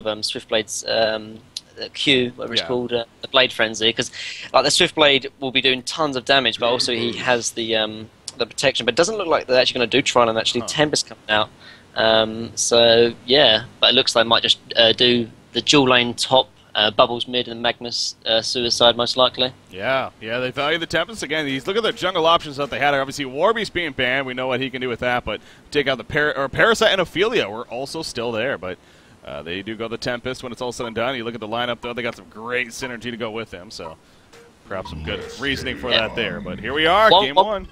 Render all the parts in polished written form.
Swiftblade's Q, whatever it's called, the Blade Frenzy, because like the Swiftblade will be doing tons of damage, but also he has the protection. But it doesn't look like they're actually going to do Trial and actually Tempest coming out. So yeah, but it looks like they might just do the dual lane top, Bubbles mid, and Magnus Suicide most likely. Yeah, they value the Tempest again. Look at the jungle options that they had. Obviously, Warby's being banned. We know what he can do with that, but take out the Parasite and Ophelia were also still there, but they do go the Tempest when it's all said and done. You look at the lineup, though, they got some great synergy to go with them, so perhaps some good reasoning for that there. But here we are, game one.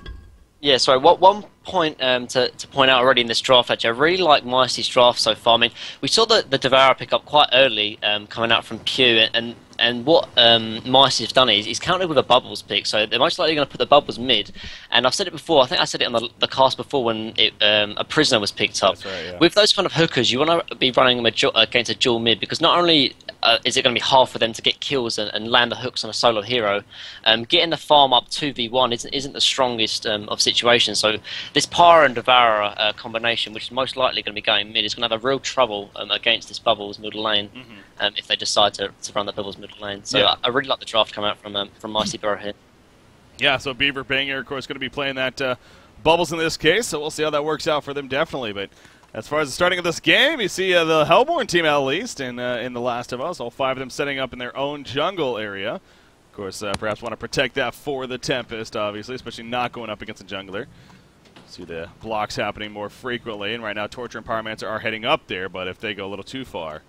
Yeah, sorry, one point to point out already in this draft, actually, I really like MyCiC's draft so far. I mean, we saw the Devour pick up quite early coming out from Q, and what MyCiC's done is he's countered with a Bubbles pick, so they're most likely going to put the Bubbles mid. And I've said it before, I think I said it on the cast before when a Prisoner was picked up. That's right, yeah. With those kind of hookers, you want to be running them against a dual mid, because not only is it going to be hard for them to get kills and land the hooks on a solo hero, getting the farm up 2v1 isn't the strongest of situations. So this Pyro and Devourer combination, which is most likely going to be going mid, is going to have a real trouble against this Bubbles middle lane if they decide to run the Bubbles middle lane. So I really like the draft coming out from MyCiC Pro here. Yeah, so Beaver Banger, of course, going to be playing that Bubbles in this case, so we'll see how that works out for them, definitely. But as far as the starting of this game, you see the Hellborn team, at least, in The Last of Us, all 5 of them setting up in their own jungle area. Of course, perhaps want to protect that for the Tempest, obviously, especially not going up against a jungler. See the blocks happening more frequently, and right now Torture and Pyromancer are heading up there, but if they go a little too far,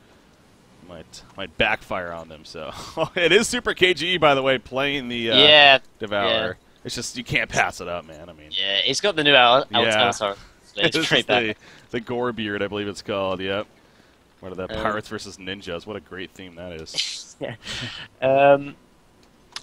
might backfire on them. So it is Super KGE, by the way, playing the Devourer. Yeah. It's just you can't pass it up, man. I mean, yeah, he's got the new Avatar. It's the Gore Beard, I believe it's called. Yep. What are the Pirates versus Ninjas? What a great theme that is. Yeah.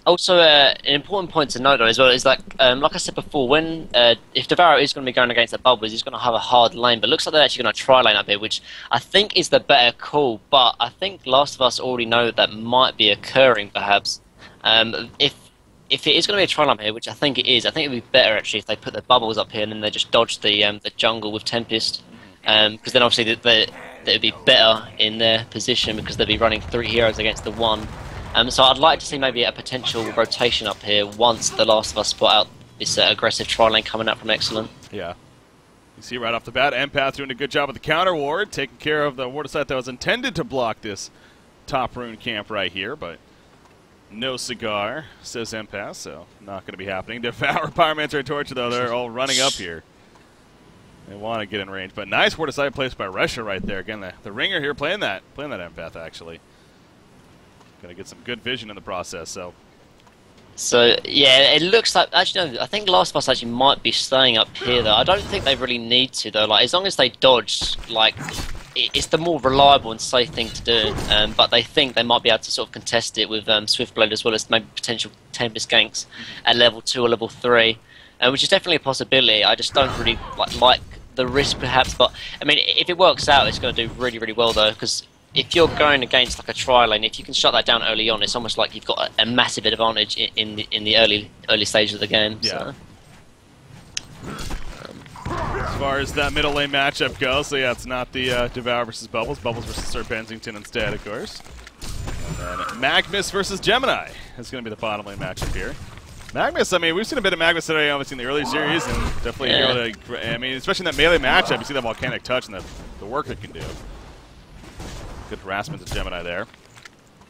Also, an important point to note, though, as well, is that, like I said before, when if Devourer is going to be going against the Bubbles, he's going to have a hard lane. But it looks like they're actually going to try lane up here, which I think is the better call. But I think Last of Us already know that might be occurring, perhaps. If it is going to be a try line here, which I think it is, I think it would be better, actually, if they put the Bubbles up here and then they just dodge the jungle with Tempest. Because then, obviously, they would be better in their position because they'd be running 3 heroes against the 1. So I'd like to see maybe a potential rotation up here once The Last of Us spot out this aggressive tri lane coming out from Excellent. Yeah. You see right off the bat, Empath doing a good job with the counter ward, taking care of the ward site that was intended to block this top rune camp right here, but no cigar, says Empath, so not going to be happening. Devour, Pyromancer, and Torture, though, they're all running up here. They want to get in range, but nice ward site placed by Resha right there. Again, the ringer here playing that Empath, actually. Going to get some good vision in the process, so yeah, it looks like, actually no, I think Last of Us actually might be staying up here though. I don't think they really need to though, like as long as they dodge, like it's the more reliable and safe thing to do, but they think they might be able to sort of contest it with Swiftblade as well as maybe potential Tempest ganks at level 2 or level 3, which is definitely a possibility. I just don't really like the risk perhaps, but I mean if it works out it's going to do really, really well though, because if you're going against like a tri lane, if you can shut that down early on, it's almost like you've got a massive advantage in the early stages of the game. Yeah. So. As far as that middle lane matchup goes, so yeah, it's not the Devour versus Bubbles versus Sir Bensington instead, of course. And then Magnus versus Gemini is going to be the bottom lane matchup here. Magnus, I mean, we've seen a bit of Magnus today, obviously, in the early series, and definitely a hero to, I mean, especially in that melee matchup, you see that volcanic touch and the work it can do. Good harassment to Gemini there.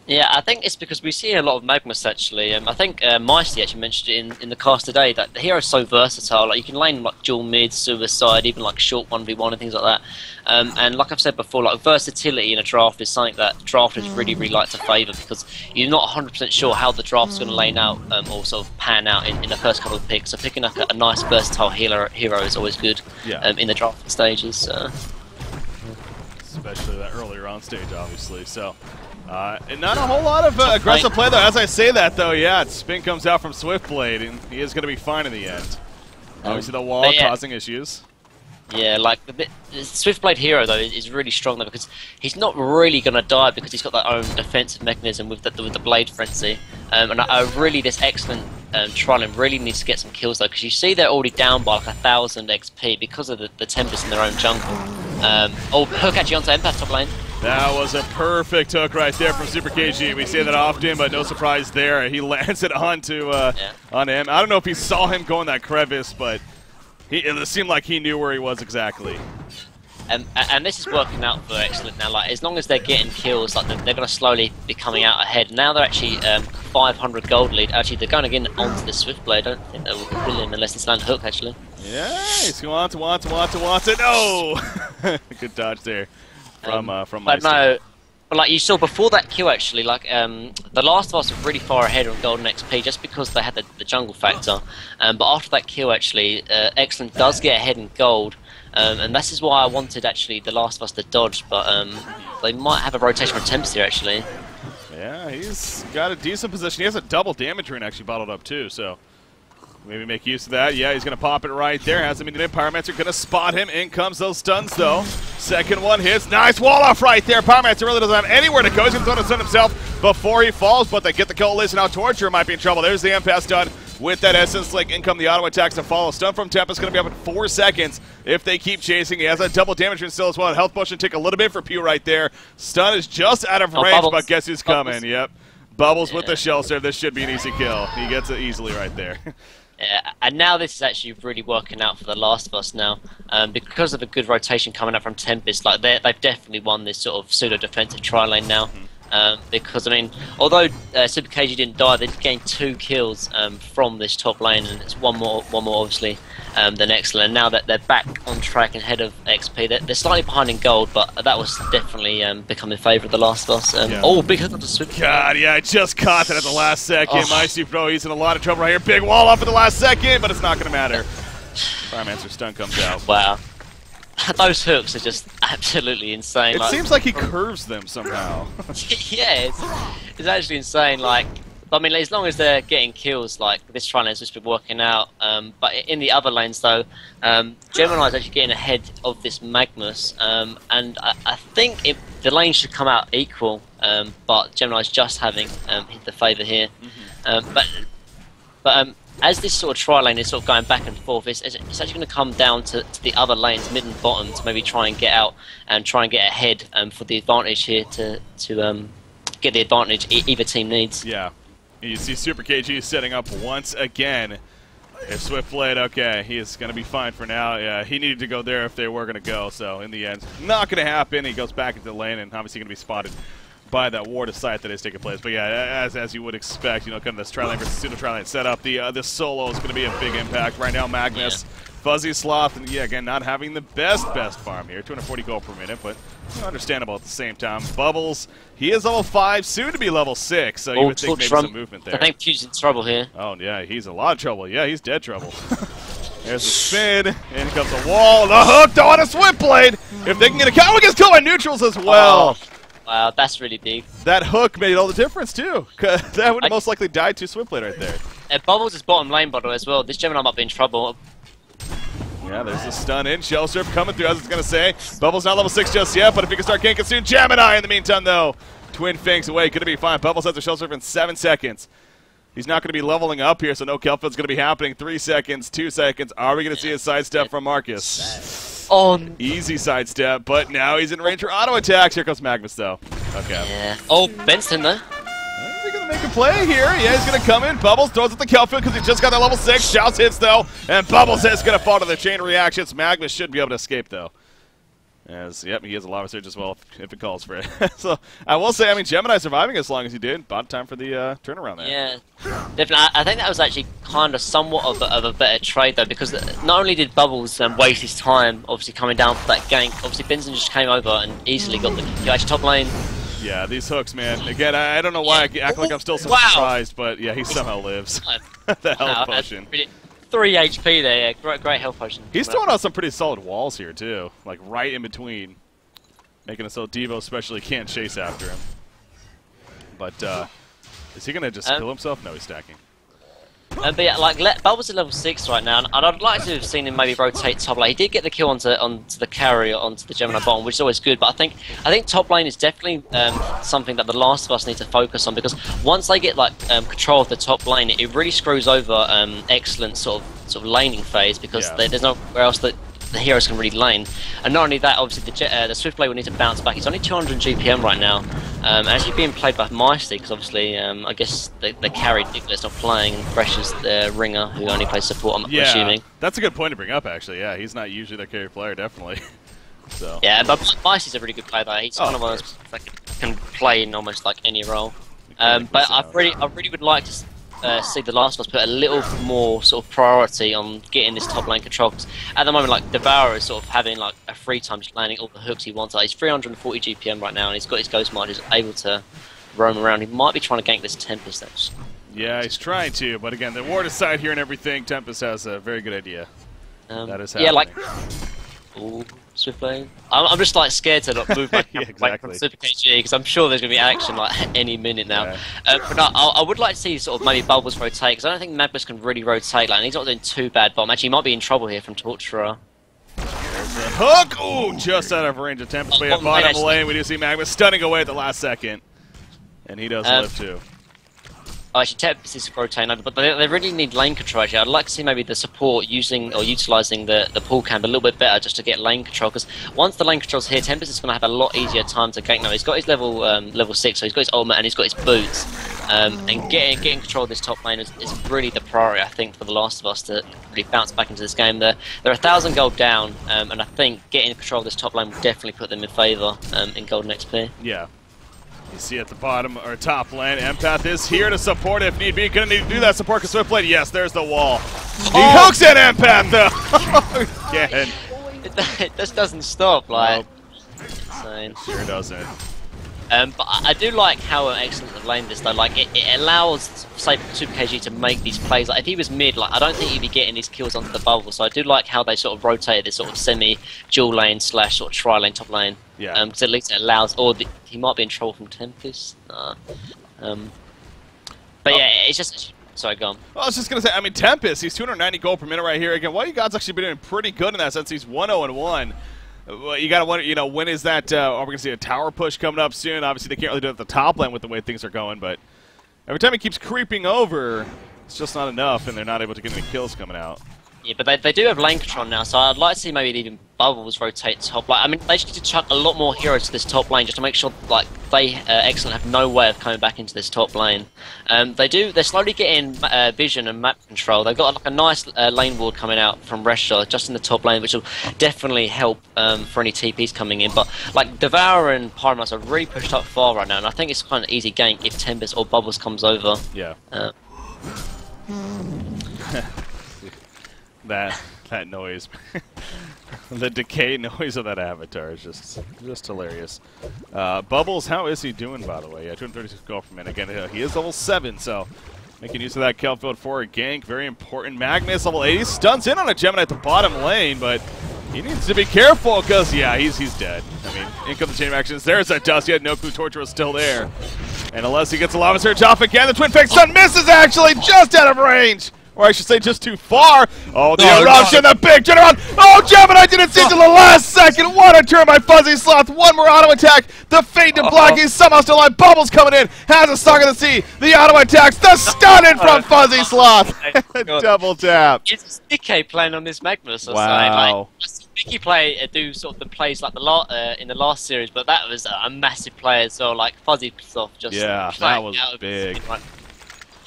Yeah, I think it's because we see a lot of Magnus actually. I think MyCiC actually mentioned it in the cast today that the hero's so versatile. Like you can lane like dual mid, suicide, even like short 1v1 and things like that. And like I've said before, like versatility in a draft is something that drafters really like to favour because you're not 100% sure how the draft's going to lane out or sort of pan out in the first couple of picks. So picking up a nice versatile hero is always good in the draft stages. Especially that earlier on stage, obviously. So, and not a whole lot of aggressive play, though. As I say that, though, yeah, Spin comes out from Swiftblade, and he is going to be fine in the end. Obviously, the wall causing issues. Yeah, like the Swiftblade hero, though, is really strong, though, because he's not really going to die because he's got that own defensive mechanism with the Blade Frenzy. And really, this excellent Trilon really needs to get some kills, though, because you see they're already down by like 1,000 XP because of the Tempest in their own jungle. Oh, hook actually onto Empath top lane. That was a perfect hook right there from Super KG. We say that often, but no surprise there. He lands it onto on him. I don't know if he saw him go in that crevice, but it seemed like he knew where he was exactly. And this is working out for xCet now. Like, as long as they're getting kills, like they're going to slowly be coming out ahead. Now they're actually 500 gold lead. Actually, they're going again onto the Swiftblade. I don't think they will be brilliant unless it's land hook, actually. Yeah, he's going to want it. No! Good dodge there from But no, but like you saw before that kill, actually, like the Last of Us were really far ahead on golden XP just because they had the jungle factor. But after that kill, actually, xCet does get ahead in gold. And this is why I wanted, actually, the Last of Us to dodge, but they might have a rotation from Tempest here, actually. Yeah, he's got a decent position. He has a double damage rune actually bottled up, too, so maybe make use of that. Yeah, he's going to pop it right there. Hasn't been in. Pyromancer going to spot him. In comes those stuns, though. Second one hits. Nice wall off right there. Pyromancer really doesn't have anywhere to go. He's going to throw the stun himself before he falls, but they get the coalition out. Torture might be in trouble. There's the Empath stun. With that Essence Link, in come the auto attacks to follow. Stun from Tempest going to be up in 4 seconds if they keep chasing. He has a double damage rune still as well. Health potion take a little bit for Pew right there. Stun is just out of range, but guess who's coming? Yep. Bubbles with the shell serve. This should be an easy kill. He gets it easily right there. Yeah, and now this is actually really working out for the Last of Us now, because of a good rotation coming up from Tempest. Like they've definitely won this sort of pseudo defensive tri lane now. Because I mean, although Super KG didn't die, they did gain 2 kills from this top lane, and it's one more obviously than xCet. And now that they're back on track and ahead of XP, they're slightly behind in gold, but that was definitely become in favour of the Last of Us. Yeah. Oh, big hook onto Super. God, yeah, I just caught that at the last second. CiC Pro, he's in a lot of trouble right here. Big wall up at the last second, but it's not going to matter. Pyromancer stun comes out. Wow. Those hooks are just absolutely insane. It seems like he curves them somehow. Yeah, it's actually insane. Like, I mean, as long as they're getting kills, like this tri lane's just been working out. But in the other lanes, though, Gemini's actually getting ahead of this Magnus, and I think the lanes should come out equal. But Gemini's just having hit the favour here. But as this sort of tri lane is sort of going back and forth, it's actually going to come down to the other lanes, mid and bottom, to maybe try and get out and try and get ahead for the advantage here to get the advantage either team needs. Yeah. You see Super KG setting up once again. If Swiftblade, okay, he is going to be fine for now. Yeah, he needed to go there if they were going to go, so in the end, not going to happen. He goes back into the lane and obviously going to be spotted by that ward of sight that is taking place. But yeah, as you would expect, you know, kind of this tri-lane versus pseudo tri-lane setup, this solo is going to be a big impact. Right now, Magnus, Fuzzy Sloth, and yeah, again, not having the best farm here. 240 gold per minute, but understandable at the same time. Bubbles, he is level 5, soon to be level 6, so you would think maybe some movement there. I think Pew's in trouble here. Oh, yeah, he's in a lot of trouble. Yeah, he's dead trouble. There's a spin, in comes a wall, the hook, though, on a Swiftblade! If they can get a counter, gets killed by neutrals as well! Oh. Wow, that's really big. That hook made all the difference, too. That would have most likely died to Swiftblade right there. Bubbles is bottom lane bottle as well. This Gemini might be in trouble. Yeah, there's a stun in. Shell Surf coming through, as it's going to say. Bubbles not level 6 just yet, but if he can start ganking soon. Gemini in the meantime, though. Twin Fangs away. Going to be fine. Bubbles has a Shell Surf in 7 seconds. He's not going to be leveling up here, so no Kelfield's going to be happening. 3 seconds, 2 seconds. Are we going to see a sidestep from Marcus? Easy sidestep, but now he's in range for auto attacks. Here comes Magnus, though. Okay. Yeah. Oh, Benson, though. Is he going to make a play here? Yeah, he's going to come in. Bubbles throws at the Kelfield because he just got that level 6. Shouts hits, though, and Bubbles is going to fall to the chain reactions. Magnus should be able to escape, though. As, yep, he has a lava surge as well if it calls for it. So, I will say, I mean, Gemini surviving as long as he did. About time for the turnaround there. Yeah, definitely. I think that was actually kind of somewhat of a better trade, though, because not only did Bubbles waste his time, obviously, coming down for that gank, obviously, Benson just came over and easily got the kill. Actually, top lane. Yeah, these hooks, man. Again, I don't know why I act like I'm still so surprised, but yeah, he somehow lives. The health potion. 3 HP there, yeah. Great health potion. He's throwing out some pretty solid walls here, too. Like, right in between. Making it so Devo especially can't chase after him. But, is he going to just kill himself? No, he's stacking. But yeah, like, Bubbles at level 6 right now, and I'd like to have seen him maybe rotate top lane. He did get the kill onto the carry, onto the Gemini bottom, which is always good, but I think top lane is definitely something that the Last of Us need to focus on, because once they get, like, control of the top lane, it really screws over xCet sort of laning phase, because there's nowhere else that the heroes can really lane. And not only that, obviously the Swiftblade will need to bounce back. He's only 200 GPM right now. Actually being played by CiC, because obviously I guess they carried Nicholas not playing, and Fresh is the ringer who only plays support, I'm assuming. That's a good point to bring up, actually. Yeah, he's not usually their carry player, definitely. So. Yeah, but CiC is a really good player though. He's kind of one of those that can play in almost like any role. But I really would like to see the Last of Us put a little more sort of priority on getting this top lane control. Cause at the moment, like Devourer is sort of having like a free time, just landing all the hooks he wants. Like, he's 340 GPM right now, and he's got his Ghost March. He's able to roam around. He might be trying to gank this Tempest. That's yeah, he's trying to, but again, the ward aside here and everything, Tempest has a very good idea. That is happening. Yeah, like. Ooh, Swiftblade. I'm just like scared to move my camera away from Super KG because I'm sure there's going to be action like any minute now. Yeah. But no, I would like to see sort of maybe Bubbles rotate because I don't think Magnus can really rotate. Like, and he's not doing too bad bomb. Actually, he might be in trouble here from Torturer. There's the hook! Ooh, just out of range of Tempest. But bottom lane, we do see Magnus stunning away at the last second. And he does live too. Oh, actually, Tempest is rotating over, but they really need lane control. Actually, I'd like to see maybe the support using or utilising the pull cam a little bit better just to get lane control. Because once the lane control's here, Tempest is going to have a lot easier time to gank. Now he's got his level 6, so he's got his ultimate and he's got his boots. And getting control of this top lane is really the priority, I think, for the Last of Us to really bounce back into this game. They're 1,000 gold down, and I think getting control of this top lane will definitely put them in favour in golden XP. Yeah. You see at the bottom or top lane, Empath is here to support if need be. Gonna need to do that support because Swiftblade. Yes, there's the wall. He hooks at Empath though. Again. It just doesn't stop. Like, insane. Sure doesn't. But I do like how excellent the lane is though. Like it allows, say, Super KG to make these plays. Like if he was mid, like I don't think he'd be getting these kills onto the bubble. So I do like how they sort of rotated this sort of semi-dual lane / sort of tri-lane top lane. Yeah. Because at least it allows, or he might be in trouble from Tempest. But yeah, it's just. Sorry, go on. Well, I was just gonna say, I mean, Tempest, he's 290 gold per minute right here. Again, Why You God's actually been doing pretty good in that sense. He's 1-0-1. Well, you gotta wonder, you know, when is that? Are we gonna see a tower push coming up soon? Obviously, they can't really do it at the top lane with the way things are going, but every time he keeps creeping over, it's just not enough, and they're not able to get any kills coming out. Yeah, but they do have lane control now, so I'd like to see maybe even Bubbles rotate top. Like, I mean, they should need to chuck a lot more heroes to this top lane just to make sure, like, they excellent have no way of coming back into this top lane. They're slowly getting vision and map control. They've got like a nice lane ward coming out from Resha just in the top lane, which will definitely help for any TPs coming in. But like Devourer and Pyromus are really pushed up far right now, and I think it's kind of easy gank if Tempest or Bubbles comes over. Yeah. That noise, the decay noise of that avatar is just hilarious. Bubbles, how is he doing, by the way? Yeah, 236 gold per minute. Again, he is level 7, so making use of that Kelfield for a gank, very important. Magnus, level 80, stuns in on a Gemini at the bottom lane, but he needs to be careful because, yeah, he's dead. I mean, in comes the chain of actions. There's that dust. He had no clue Torture was still there. And unless he gets a Lava Surge off again, the Twin Fake Stun misses, actually, just out of range. Or I should say just too far. Oh, the eruption, the big turnaround. Oh, Gemini didn't see till the last second. What a turn by Fuzzy Sloth. One more auto attack. The fade to block. He's somehow still alive. Bubbles coming in. Has a stock of the sea. The auto attacks. The stun in from Fuzzy Sloth. Double tap. It's CiC playing on this Magnus. Wow. Like, CiC play do sort of the plays like in the last series, but that was a massive play. So like Fuzzy Sloth just that was big.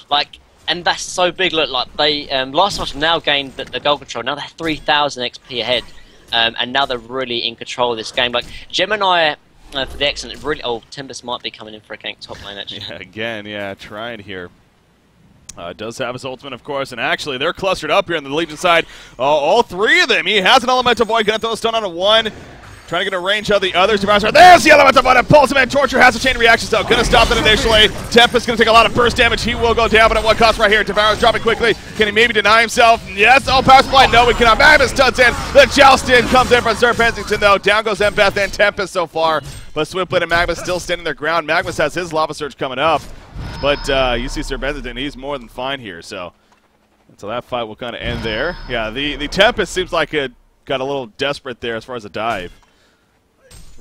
Like. And that's so big. Look, like they last match now gained the goal control. Now they're 3,000 XP ahead, and now they're really in control of this game. Like Gemini for the excellent, really. Oh, Tempest might be coming in for a gank top lane actually. Yeah, again, trying here. Does have his ultimate, of course, and actually they're clustered up here on the Legion side. All three of them. He has an Elemental Void. Gonna throw a stun on a one. Trying to get a range of the others. There's the Elemental Void. Pulls him in. Torture has a chain reaction, so gonna stop that initially. Tempest gonna take a lot of burst damage. He will go down, but at what cost right here? Devour's dropping quickly. Can he maybe deny himself? Yes. Oh, power supply. No, we cannot. Magnus stuns in. The Joustin comes in from Sir Pensington, though. Down goes Empath and Tempest so far. But Swiftblade and Magnus still standing their ground. Magnus has his Lava Surge coming up. But you see Sir Pensington, he's more than fine here. So that fight will kind of end there. Yeah, the Tempest seems like it got a little desperate there as far as a dive.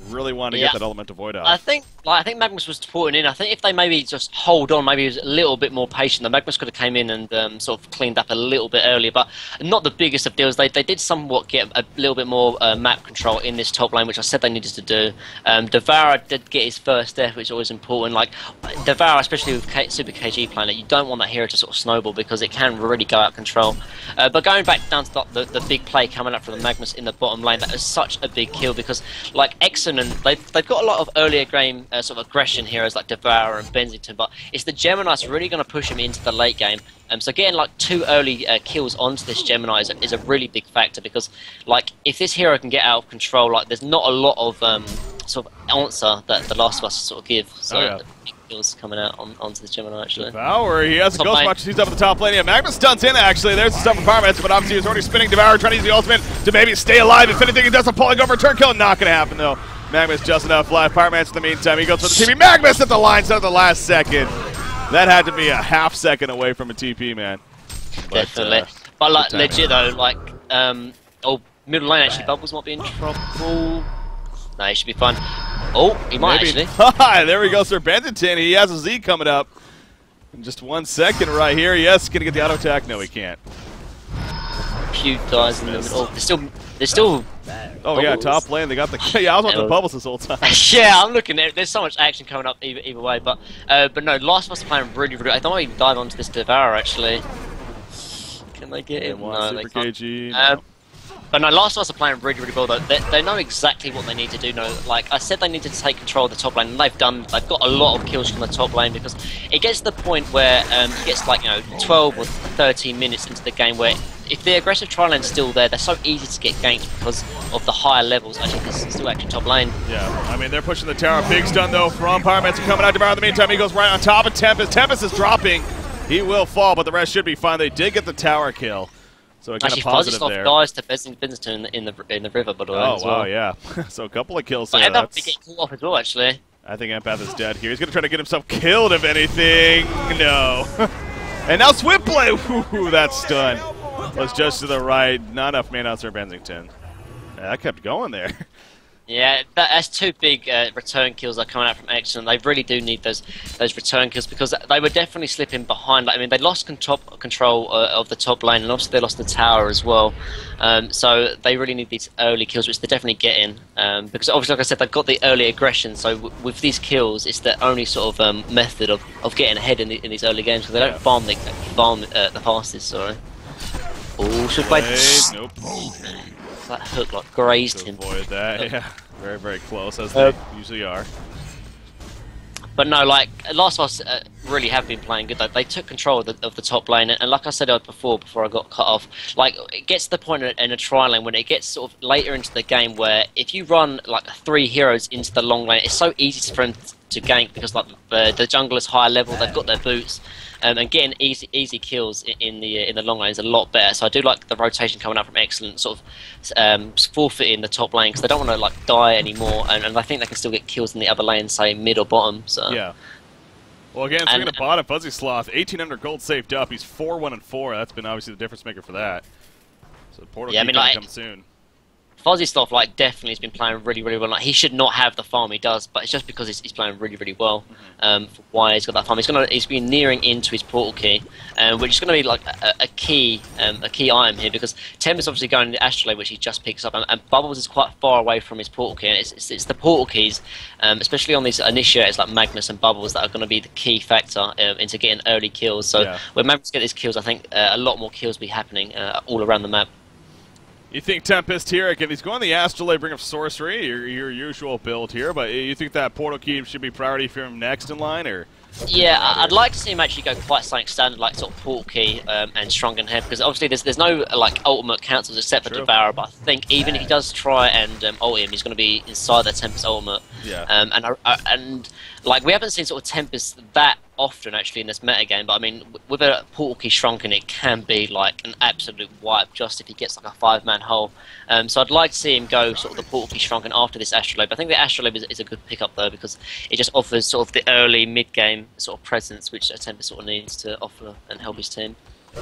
Really wanted to get that Elemental Void out. I think Magnus was putting in. I think if they maybe just hold on, maybe he was a little bit more patient, the Magnus could have came in and sort of cleaned up a little bit earlier. But not the biggest of deals. They did somewhat get a little bit more map control in this top lane, which I said they needed to do. Devour did get his first death, which is always important. Like Devour, especially with Super KG playing it, you don't want that hero to sort of snowball because it can really go out of control. But going back down to the big play coming up from the Magnus in the bottom lane, that was such a big kill because like xCet, and they've got a lot of earlier game sort of aggression heroes like Devour and Benzington, but it's the Gemini that's really going to push him into the late game. So getting like 2 early kills onto this Gemini is a really big factor because like if this hero can get out of control, like there's not a lot of sort of answer that the Last of Us sort of give. So the big kills coming out onto the Gemini actually. Devour, he has a Ghost Watch, he's up at the top lane. Yeah, Magnus stunts in actually. There's the stuff from Pyromancer, but obviously he's already spinning. Devour trying to use the ultimate to maybe stay alive. If anything, he does a pulling over turn kill. Not going to happen though. Magnus just enough life. Pyromancer in the meantime, he goes for the TP. Magnus at the line, set at the last second. That had to be a half second away from a TP, man. Definitely. But like legit though, like middle lane actually, Bubbles might be in trouble. No, he should be fine. Oh, he might actually. There we go, Sir Benzington. He has a Z coming up in just 1 second right here. Yes, gonna get the auto attack. No, he can't. Pew dies in the middle. They're still. Oh Bubbles. Yeah, top lane. They got the. Yeah, I was on the Bubbles this whole time. Yeah, I'm looking at. There's so much action coming up either way, but no, Last of Us are playing really. I don't want to dive onto this Devour actually. Can they get him? No, Super they can't. KG. No. But no, Last of Us are playing really well though. They know exactly what they need to do now. Like I said, they needed to take control of the top lane, and they've done. They've got a lot of kills from the top lane because it gets to the point where it gets like 12 or 13 minutes into the game where if the aggressive tri lane's still there, they're so easy to get ganked because of the higher levels. Actually, this is still actually top lane. Yeah, I mean they're pushing the tower. Big stun though from Pyromancer coming out. Devour in the meantime, he goes right on top of Tempest. Tempest is dropping. He will fall, but the rest should be fine. They did get the tower kill. So again, actually, a positive there. dies to Benzington in the river, by the way. Oh wow, yeah. So a couple of kills there. Empath getting killed off as well, actually. I think Empath is dead here. He's gonna try to get himself killed, if anything. No. And now Swift play. Ooh, that stun was just to the right. Not enough mana on Sir Benzington. Yeah, that kept going there. Yeah, that's 2 big return kills that are coming out from xCet. They really do need those return kills because they were definitely slipping behind. Like, I mean, they lost control of the top lane, and obviously they lost the tower as well. So they really need these early kills, which they're definitely getting. Because obviously, like I said, they've got the early aggression. So with these kills, it's the only sort of method of getting ahead in these early games because they don't farm the fastest. Sorry. Oh, should play. Nope. That hook like grazed him. Avoid that, yeah. Very, very close, as they usually are. But no, like, Last of Us really have been playing good. They took control of the top lane, and like I said before I got cut off, like, it gets to the point in a tri lane when it gets sort of later into the game where if you run, like, 3 heroes into the long lane, it's so easy for them to gank because, like, the jungle is higher level, they've got their boots. And getting easy kills in the long lane is a lot better. So I do like the rotation coming up from xCet, sort of forfeiting the top lane because they don't want to like die anymore, and I think they can still get kills in the other lane, say mid or bottom. So yeah. Well, again, swinging the bottom, Fuzzy Sloth, 1,800 gold saved up. He's 4-1-4. That's been obviously the difference maker for that. So the portal key gonna come soon. Fuzzy Sloth, like, definitely has been playing really well. Like, he should not have the farm he does, but it's just because he's playing really well. For why he's got that farm, he's been nearing into his portal key, which is going to be like a key item here because Tempest obviously going to the Astrolabe, which he just picks up, and Bubbles is quite far away from his portal key. And it's the portal keys, especially on these initiators like Magnus and Bubbles, that are going to be the key factor into getting early kills. So when Magnus get these kills, I think a lot more kills will be happening all around the map. You think Tempest here, if he's going the Astrolabe, bring up Sorcery, your usual build here, but you think that Portal Key should be priority for him next in line, or? Yeah, I'd like to see him actually go quite something standard, like sort of Portal Key and Strong and Head, because obviously there's no like ultimate cancels except for Devour, but I think even if he does try and ult him, he's going to be inside the Tempest ultimate. Yeah. And like we haven't seen sort of Tempest that often actually in this meta game, but I mean with a Portal Key shrunken, it can be like an absolute wipe just if he gets like a 5-man hole. So I'd like to see him go sort of the Portal Key shrunken after this Astrolabe. I think the Astrolabe is a good pickup though because it just offers sort of the early mid game sort of presence which a Tempest sort of needs to offer and help his team. So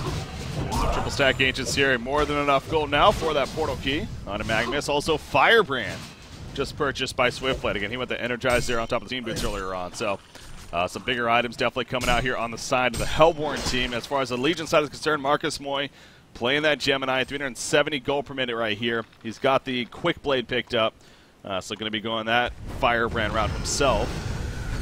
triple stack Ancients here, more than enough gold now for that Portal Key on a Magnus. Also Firebrand just purchased by Swiftblade. Again, he went the Energize there on top of the team boots earlier on. So some bigger items definitely coming out here on the side of the Hellborn team. As far as the Legion side is concerned, Marcus Moy playing that Gemini, 370 gold per minute right here. He's got the Quick Blade picked up, so going to be going that Firebrand route himself.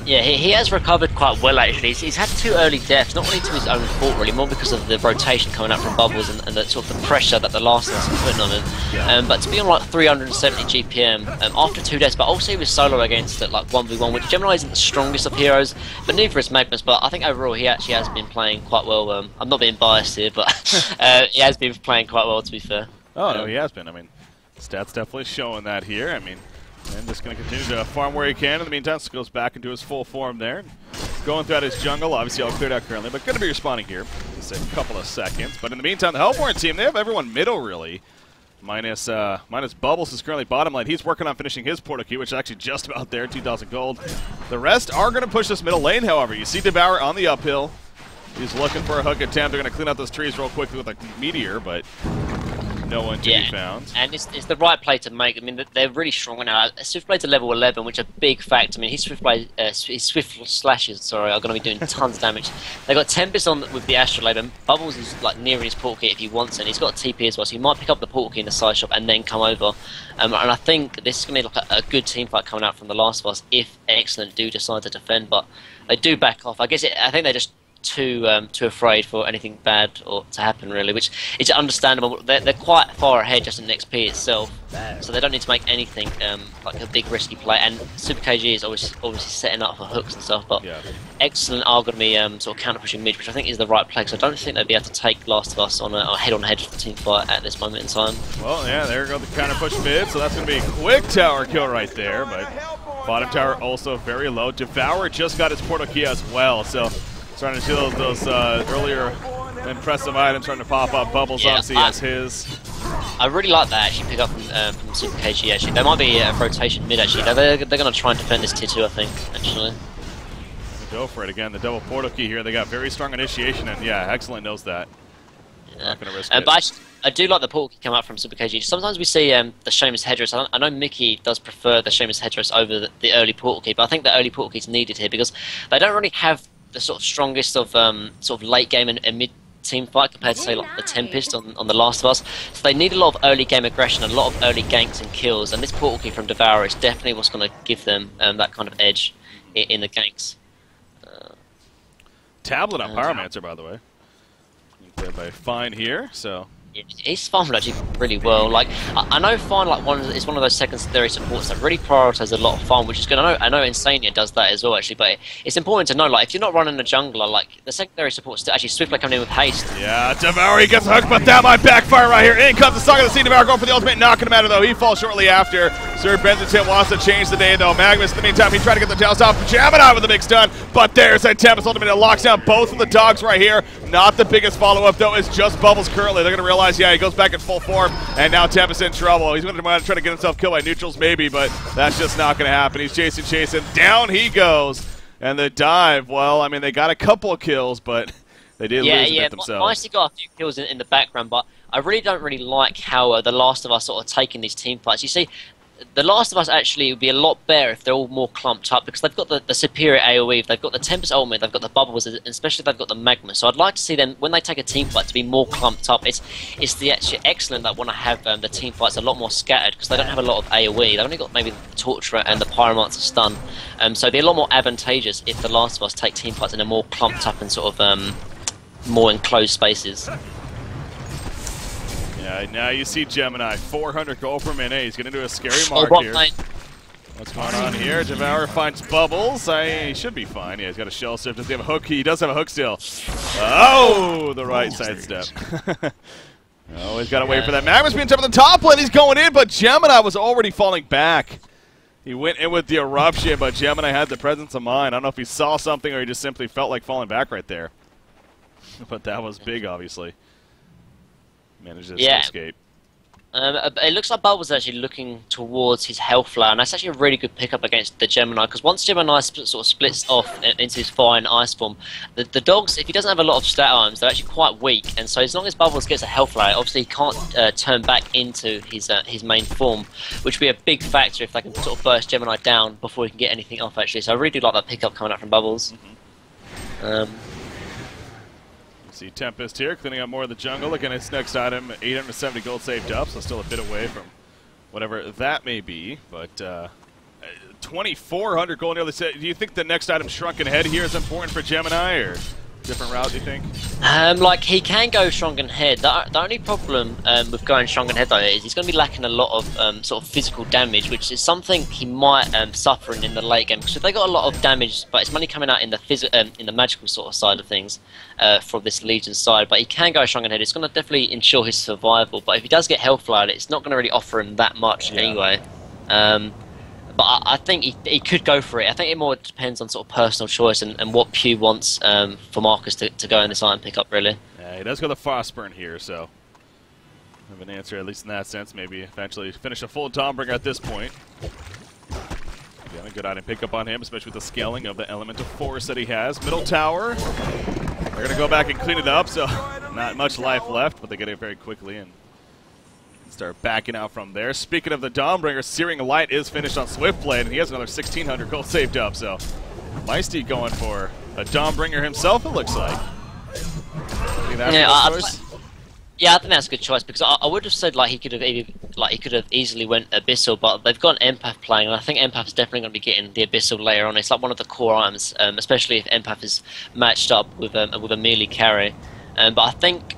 Yeah, he has recovered quite well, actually. He's had 2 early deaths, not really to his own fault, really, more because of the rotation coming out from Bubbles and the sort of the pressure that the last ones are putting on him. Yeah. But to be on like 370 GPM after 2 deaths, but also he was solo against it, like 1v1, which Gemini isn't the strongest of heroes, but neither is Magnus. But I think overall he actually has been playing quite well. I'm not being biased here, but he has been playing quite well, to be fair. Oh, no, he has been. I mean, stats definitely showing that here. I mean, and just going to continue to farm where he can. In the meantime, goes back into his full form there. Going throughout his jungle. Obviously, all cleared out currently, but going to be respawning here. Just a couple of seconds. But in the meantime, the Hellborn team, they have everyone middle, really. Minus Bubbles is currently bottom lane. He's working on finishing his portal key, which is actually just about there, 2,000 gold. The rest are going to push this middle lane, however. You see Devour on the uphill. He's looking for a hook attempt. They're going to clean out those trees real quickly with a meteor, but no one to be found. And it's the right play to make. I mean, they're really strong right now. Swiftblade's at level 11, which is a big fact. I mean, his Swift slashes, sorry, are going to be doing tons of damage. They've got Tempest on with the Astrolabe, and Bubbles is like nearing his portal key if he wants it. And he's got a TP as well, so he might pick up the portal key in the side shop and then come over. And I think this is going to be like a good team fight coming out from The Last of Us if Excellent do decide to defend, but they do back off. I think they're just too afraid for anything bad or to happen, really, which is understandable. They're quite far ahead just in XP itself, so they don't need to make anything like a big risky play. And Super KG is obviously setting up for hooks and stuff, but Excellent are going to be sort of counter pushing mid, which I think is the right play. So I don't think they'll be able to take Last of Us on a head-on-head team fight at this moment in time. Well, yeah, there goes the counter push mid, so that's going to be a quick tower kill right there. But bottom tower also very low. Devour just got his portal key as well, so starting to see those earlier impressive items starting to pop up. Bubbles obviously has his. I really like that actually pick up from Super KG actually. There might be a rotation mid actually. They're going to try and defend this tier 2, I think, actually. Go for it again. The double portal key here. They got very strong initiation, and yeah, Excellent knows that. Yeah. Not going to risk it. But I do like the portal key come out from Super KG. Sometimes we see the Seamus Hedros. I know Mickey does prefer the Seamus Hedros over the early portal key, but I think the early portal key is needed here because they don't really have the sort of strongest of sort of late game and mid team fight compared to say like the Tempest on The Last of Us. So they need a lot of early game aggression, a lot of early ganks and kills, and this portal key from Devour is definitely what's going to give them that kind of edge in the ganks. Tablet on Pyromancer, by the way. Played by Fine here, so. He's farmed actually really well. Like I know Fine is one of those secondary supports that really prioritises a lot of farm, which is good. I know Insania does that as well actually, but it's important to know like if you're not running a jungler, like the secondary supports actually swiftly coming in with haste. Yeah, Devour he gets hooked, but that might backfire right here. In comes the Saga of the Sea. Devour going for the ultimate, knocking him out of though. He falls shortly after. Sir Benzitin wants to change the day though. Magnus in the meantime he tried to get the tails off. Gemini with a big stun, but there's a Tempest ultimate. It locks down both of the dogs right here. Not the biggest follow up though. It's just Bubbles currently. They're gonna realize he goes back in full form, and now Tempest in trouble. He's going to try to get himself killed by neutrals maybe, but that's just not going to happen. He's chasing. Down he goes. And the dive, well, I mean, they got a couple of kills, but they did lose a bit themselves. Micey got a few kills in the background, but I really don't like how The Last of Us sort of taking these team fights. You see, The Last of Us actually would be a lot better if they're all more clumped up because they've got the superior AoE, they've got the Tempest ultimate, they've got the Bubbles, and especially they've got the Magma. So I'd like to see them, when they take a team fight, to be more clumped up. It's the actually Excellent that want to have the team fights a lot more scattered because they don't have a lot of AoE. They've only got maybe the Torturer and the Pyromancer stun. So it'd be a lot more advantageous if The Last of Us take team fights in a more clumped up and sort of more enclosed spaces. Yeah, now you see Gemini, 400 gold per minute. He's going to do a scary mark here. What's going on here? Devour finds Bubbles. He should be fine. Yeah, he's got a shell shift. Does he have a hook? He does have a hook still. Oh, the right sidestep. Oh, he's got to wait for that. Magnus being top of the top lane. He's going in, but Gemini was already falling back. He went in with the eruption, but Gemini had the presence of mind. I don't know if he saw something or he just simply felt like falling back right there. But that was big, obviously. Manages to escape. It looks like Bubbles actually looking towards his health flower, and that's actually a really good pickup against the Gemini, because once Gemini sort of splits off into his fire and ice form, the dogs, if he doesn't have a lot of stat items, they're actually quite weak, and so as long as Bubbles gets a health flower, obviously he can't turn back into his main form, which would be a big factor if they can sort of burst Gemini down before he can get anything off, actually. So I really do like that pickup coming up from Bubbles. See Tempest here, cleaning up more of the jungle. Looking at its next item, 870 gold saved up, so still a bit away from whatever that may be. But 2,400 gold nearly set. Do you think the next item, Shrunken Head, here is important for Gemini, or different route, do you think? Like, he can go Shrunken Head. The only problem with going Shrunken Head, though, is he's going to be lacking a lot of sort of physical damage, which is something he might suffer in the late game. Because if they got a lot of damage, but it's money coming out in the magical sort of side of things from this Legion side. But he can go Shrunken Head. It's going to definitely ensure his survival. But if he does get Health Flowered, it's not going to really offer him that much anyway. But I think he could go for it. I think it more depends on sort of personal choice and what Pew wants for Marcus to go in this item pickup, really. Yeah, he does go the Frostburn here, so have an answer, at least in that sense. Maybe eventually finish a full Dawnbringer at this point. Again, a good item pickup on him, especially with the scaling of the Elemental Force that he has. Middle tower. They're going to go back and clean it up, so not much life left, but they get it very quickly and start backing out from there. Speaking of the Dawnbringer, Searing Light is finished on Swiftblade, and he has another 1,600 gold saved up, so Meisty going for a Dawnbringer himself, it looks like. Yeah, I think that's a good choice, because I would have said he could have easily went Abyssal, but they've got an Empath playing, and I think Empath's definitely going to be getting the Abyssal later on. It's like one of the core items, especially if Empath is matched up with a melee carry. But I think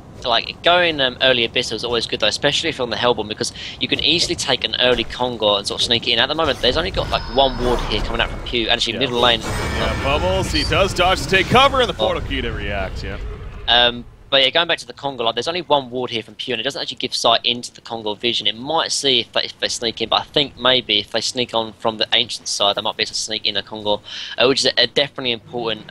going early Abyssal is always good, though, especially if you're on the Hellborn, because you can easily take an early Kongor and sort of sneak it in. At the moment, there's only got one ward here coming out from Pew, actually middle lane. Yeah, Bubbles, he does dodge to take cover, and the portal key to react, But yeah, going back to the Kongor, there's only one ward here from Pew, and it doesn't actually give sight into the Kongor vision. It might see if they sneak in, but I think maybe if they sneak on from the Ancient side, they might be able to sneak in a Kongor, which is a definitely important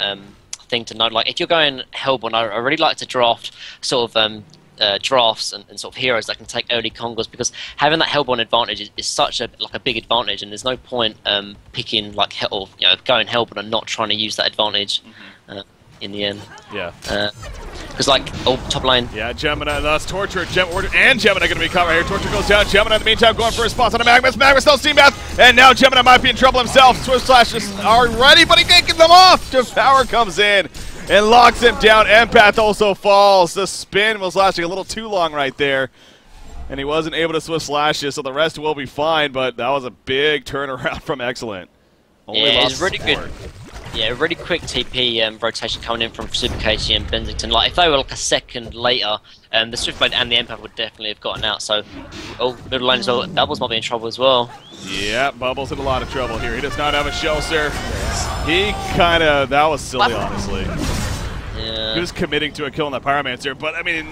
thing to note. Like, if you're going Hellborn, I really like to draft sort of drafts and sort of heroes that can take early Kongors, because having that Hellborn advantage is such a big advantage, and there's no point picking going Hellborn and not trying to use that advantage in the end. Yeah. Because top lane. Yeah, Gemini, that's Torture, and Gemini going to be caught right here. Torture goes down. Gemini in the meantime going for a response on a Magnus. Magnus no steam bath, and now Gemini might be in trouble himself. Swift Slashes are ready, but he can't get them off. Devour comes in and locks him down. Empath also falls. The spin was lasting a little too long right there, and he wasn't able to Swift Slashes, so the rest will be fine, but that was a big turnaround from Excellent. Yeah, it's really good. Yeah, really quick TP rotation coming in from Super Casey and Bensington. Like, if they were a second later, the Swiftblade and the Empath would definitely have gotten out. So, middle lane as well. Bubbles might be in trouble as well. Yeah, Bubbles in a lot of trouble here. He does not have a shelter. He that was silly, honestly. Yeah. He was committing to a kill on the Pyromancer, but I mean,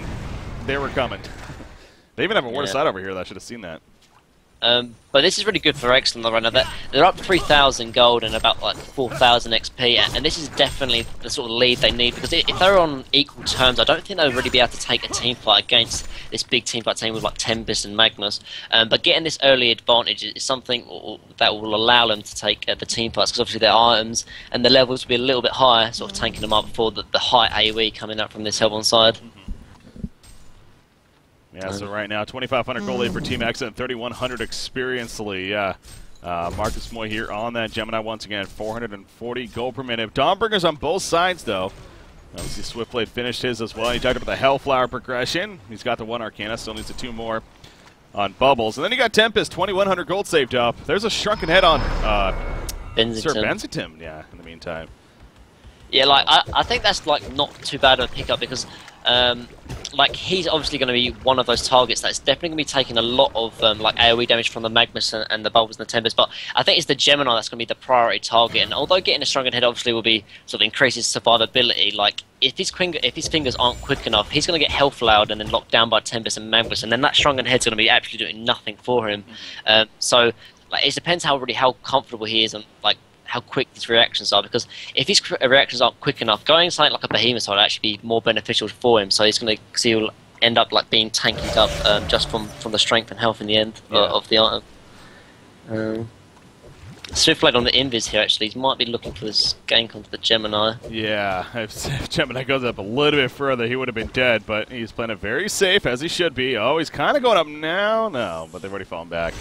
they were coming. They even have a ward aside over here that I should have seen that. But this is really good for Excellent right now. They're up 3,000 gold and about 4,000 XP, and this is definitely the sort of lead they need, because if they're on equal terms, I don't think they'll really be able to take a team fight against this big team fight team with Tempest and Magnus. But getting this early advantage is something that will allow them to take the team fights, because obviously their items and the levels will be a little bit higher, sort of tanking them up before the high AoE coming up from this Hellborn side. Yeah, so right now, 2,500 gold lead for Team X and 3,100 experience lead. Yeah, Marcus Moy here on that. Gemini once again, 440 gold per minute. Dawnbringers on both sides, though. Obviously, Swiftblade finished his as well. He talked about the Hellflower progression. He's got the 1 Arcana, still needs the 2 more on Bubbles. And then you got Tempest, 2,100 gold saved up. There's a Shrunken Head on Sir Bensington, yeah, in the meantime. Yeah, I think that's not too bad of a pickup, because he's obviously going to be one of those targets that's definitely going to be taking a lot of AoE damage from the Magnus and the Bubbles and the Tempest. But I think it's the Gemini that's going to be the priority target. And although getting a Stronger Head obviously will be sort of increases survivability, if his fingers aren't quick enough, he's going to get health allowed and then locked down by Tempest and Magnus, and then that Stronger Head's going to be actually doing nothing for him. So it depends how comfortable he is and how quick his reactions are, because if his reactions aren't quick enough, going something like a Behemoth will actually be more beneficial for him. So he's going to end up like being tankied up just from the strength and health in the end of the item. Swiftblade on the invis here actually. He might be looking for this gank onto the Gemini. Yeah, if Gemini goes up a little bit further, he would have been dead, but he's playing it very safe, as he should be. Oh, he's kind of going up now. No, but they've already fallen back.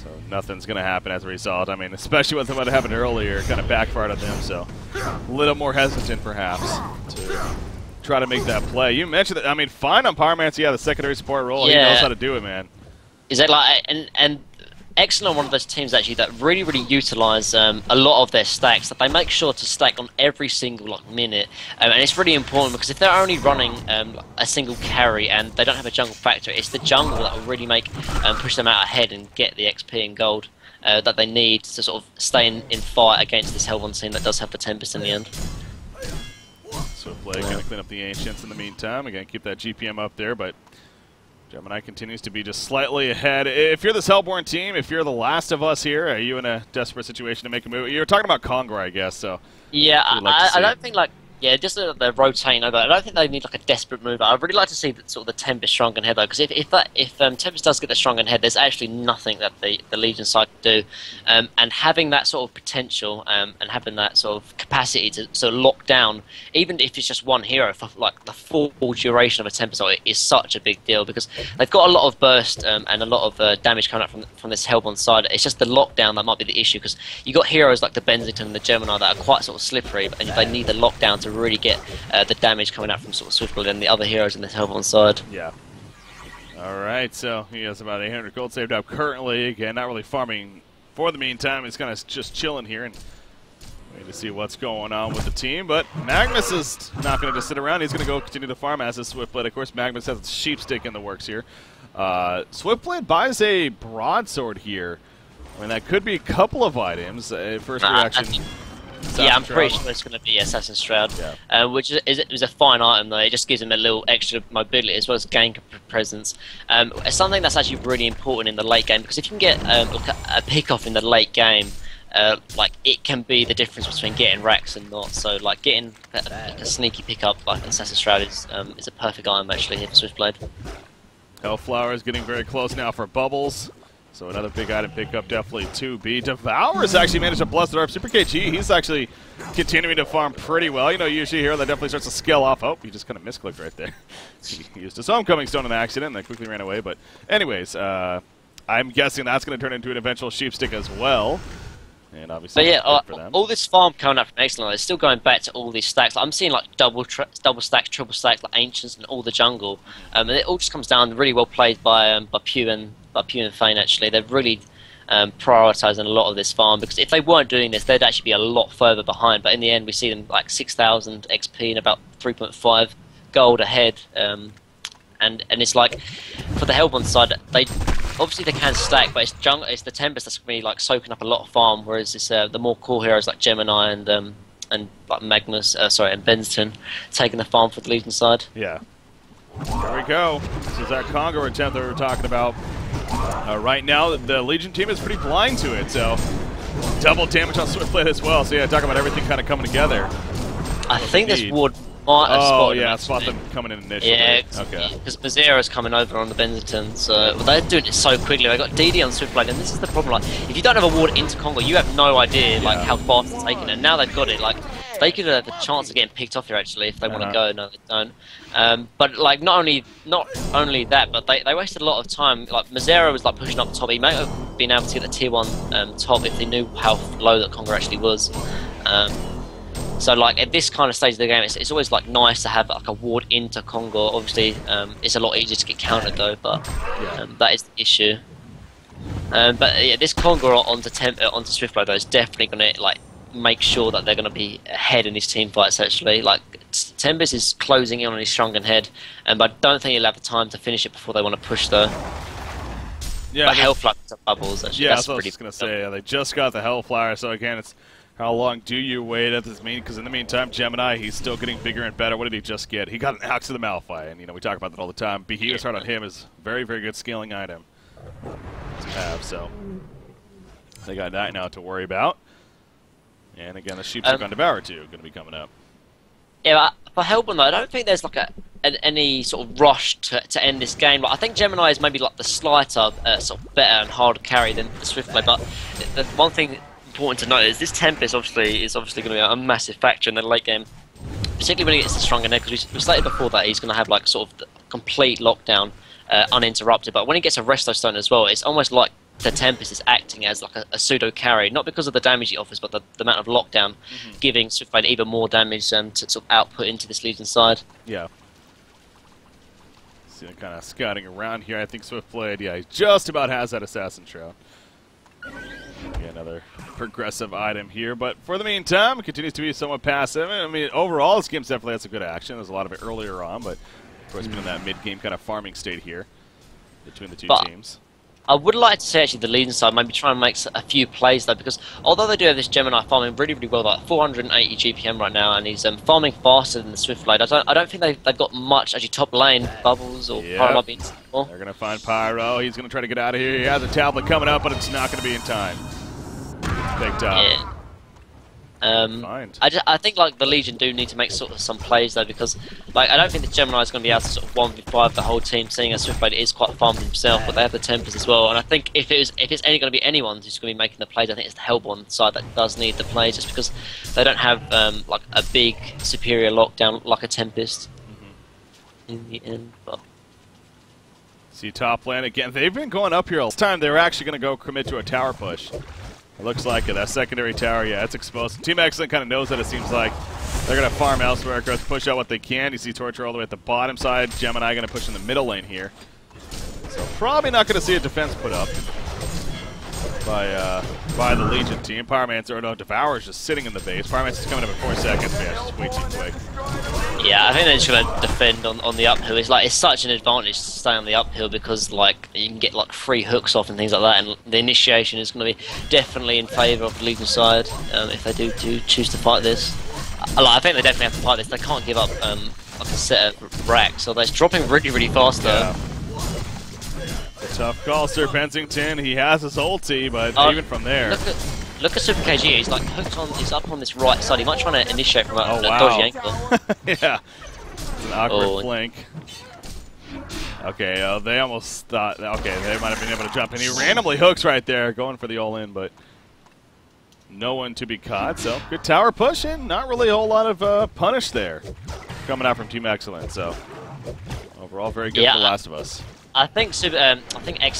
So nothing's going to happen as a result. I mean, especially with what happened earlier, kind of backfired on them, so a little more hesitant perhaps to try to make that play. You mentioned that, I mean, fine on Pyromancer, yeah, the secondary support role. Yeah. He knows how to do it, man. Is that like, and excellent, one of those teams actually that really utilize a lot of their stacks. That they make sure to stack on every single like minute, and it's really important because if they're only running a single carry and they don't have a jungle factor, it's the jungle that will really make push them out ahead and get the XP and gold that they need to sort of stay in fight against this Hellbourne team that does have the Tempest in the end. Swiftblade going to clean up the Ancients in the meantime. Again, keep that GPM up there, but Gemini continues to be just slightly ahead. If you're this Hellbourne team, if you're the last of us here, are you in a desperate situation to make a move? You're talking about Congar, I guess. So yeah, I don't think like. Yeah, just they're rotating over. I don't think they need like a desperate move. I'd really like to see sort of the Tempest Shrunken Head though, because if Tempest does get the Shrunken Head, there's actually nothing that the Legion side can do, and having that sort of potential and having that sort of capacity to sort of lock down, even if it's just one hero for like the full duration of a Tempest is such a big deal because they've got a lot of burst and a lot of damage coming up from this Hellbourne side. It's just the lockdown that might be the issue because you got heroes like the Benzington and the Gemini that are quite sort of slippery, and they need the lockdown to really get the damage coming out from sort of Swiftblade and the other heroes in the Hellbourne side. Yeah. Alright, so he has about 800 gold saved up currently. Again, not really farming for the meantime. He's kind of just chilling here and waiting to see what's going on with the team. But Magnus is not going to just sit around. He's going to go continue to farm as is Swiftblade. Of course, Magnus has a Sheepstick in the works here. Swiftblade buys a Broadsword here. I mean, that could be a couple of items. First reaction. Yeah, I'm pretty sure it's going to be Assassin's Shroud, which is a fine item though. It just gives him a little extra mobility as well as gank presence. It's something that's actually really important in the late game because if you can get a pick off in the late game, like it can be the difference between getting racks and not. So like getting a sneaky pick up like Assassin's Shroud is a perfect item actually here for Swiftblade. Hellflower is getting very close now for Bubbles. So another big item pickup definitely to be. Devour's actually managed to bless it up. Super KG, he's actually continuing to farm pretty well. You know, usually here that definitely starts to scale off. Oh, he just kind of misclicked right there. He used his homecoming stone in an accident and then quickly ran away. But anyways, I'm guessing that's going to turn into an eventual sheepstick as well. And obviously, but yeah, all this farm coming up from Excellent is still going back to all these stacks. Like, I'm seeing like double stacks, triple stacks, like Ancients and all the jungle, and it all just comes down really well played by Pew and Fane. Actually, they're really prioritising a lot of this farm because if they weren't doing this, they'd actually be a lot further behind. But in the end, we see them like 6,000 XP and about 3.5 gold ahead. And it's like for the Hellbourne side, obviously they can stack, but it's the Tempest that's really like soaking up a lot of farm, whereas it's the more core heroes like Gemini and like Magnus, and Benzington taking the farm for the Legion side. Yeah. There we go. This is that Congar attempt that we were talking about. Right now, the Legion team is pretty blind to it, so double damage on Swiftblade as well. So yeah, talk about everything kind of coming together. I think this ward might have spotted them, spot them coming in initially. Yeah, okay. Because Mazera's coming over on the Benzington, so they're doing it so quickly. They got DD on Swiftblade, and this is the problem. Like, if you don't have a ward into Congar, you have no idea like how fast it's taking it. And now they've got it. Like, they could have the chance of getting picked off here actually if they want to go. No, they don't. But like not only that, but they wasted a lot of time. Like Mazera was like pushing up top. He might have been able to get the tier 1 top if they knew how low that Congar actually was. So like at this kind of stage of the game, it's always like nice to have like a ward into Congar. Obviously, it's a lot easier to get countered though, but that is the issue. But yeah, this Congar onto Swiftblade though is definitely going to like make sure that they're going to be ahead in these team fights. Actually, like Tempest is closing in on his Shrunken Head, but I don't think he'll have the time to finish it before they want to push though. Yeah, but Hellflower Bubbles. Actually, yeah, that's what I was just going to say. They just got the Hellflower, so again, it's how long do you wait at this mean? Because in the meantime, Gemini, he's still getting bigger and better. What did he just get? He got an Axe of the Malphite, and you know we talk about that all the time. Behemoth's Heart on him is very, very good scaling item to have. So they got that now to worry about. And again, the Sheepstick on Devour too going to be coming up. Yeah, but for Hellbourne though, I don't think there's like any sort of rush to end this game. Like, I think Gemini is maybe like the slighter, sort of better and harder carry than the Swiftblade. But the one thing important to note is this Tempest is obviously going to be a massive factor in the late game, particularly when he gets the stronger neck. Because we stated before that he's going to have like sort of the complete lockdown, uninterrupted. But when he gets a Resto Stone as well, it's almost like the Tempest is acting as like a pseudo carry, not because of the damage he offers, but the amount of lockdown, giving Swiftblade even more damage to sort of output into this Legion side. Yeah. See, kind of scouting around here. I think Swiftblade, yeah, he just about has that Assassin Shroud. Yeah, another progressive item here, but for the meantime, it continues to be somewhat passive. I mean, overall, this game definitely has some good action. There's a lot of it earlier on, but of course, been in that mid-game kind of farming state here between the two teams. I would like to see actually the Legion side maybe try and make a few plays though, because although they do have this Gemini farming really well, like 480 GPM right now, and he's farming faster than the Swiftblade. I don't think they've got much actually top lane bubbles or Pyro beats. They're gonna find Pyro. He's gonna try to get out of here. He has a tablet coming up, but it's not gonna be in time. Picked up. Yeah. I think like the Legion do need to make sort of some plays though, because like I don't think the Gemini is going to be able to sort of 1v5 the whole team, seeing as Swiftblade is quite farmed himself, but they have the Tempest as well. And I think if it's only going to be anyone who's going to be making the plays, I think it's the Hellborn side that does need the plays, just because they don't have like a big superior lockdown like a Tempest in the end. But see top lane again. They've been going up here all the time. They were actually going to go commit to a tower push. It looks like it. That secondary tower, yeah, it's exposed. Team xCet kind of knows that. It seems like they're going to farm elsewhere, go push out what they can. You see Torture all the way at the bottom side. Gemini going to push in the middle lane here. So probably not going to see a defense put up by the Legion team. Pyromancer, no, Devourer's just sitting in the base. Pyromancer's coming up in 4 seconds. Yeah, just way too quick. Yeah, I think they're just going to defend on the uphill. It's such an advantage to stay on the uphill because like you can get like free hooks off and things like that, and the initiation is going to be definitely in favour of the Legion side if they do choose to fight this. I think they definitely have to fight this. They can't give up like a set of racks, so they're dropping really fast though. Yeah. It's a tough call, Sir Pensington. He has his ulti, but even from there. Look at Super KG, he's like hooked on, he's up on this right side. He might try to initiate from a wow. dodgy angle. Yeah. It's an awkward flank. Okay, they almost thought, okay, they might have been able to jump in. He randomly hooks right there, going for the all-in, but no one to be caught. So, good tower push in. Not really a whole lot of punish there coming out from Team Excellent. So, overall, very good for The Last of Us. I think Excellent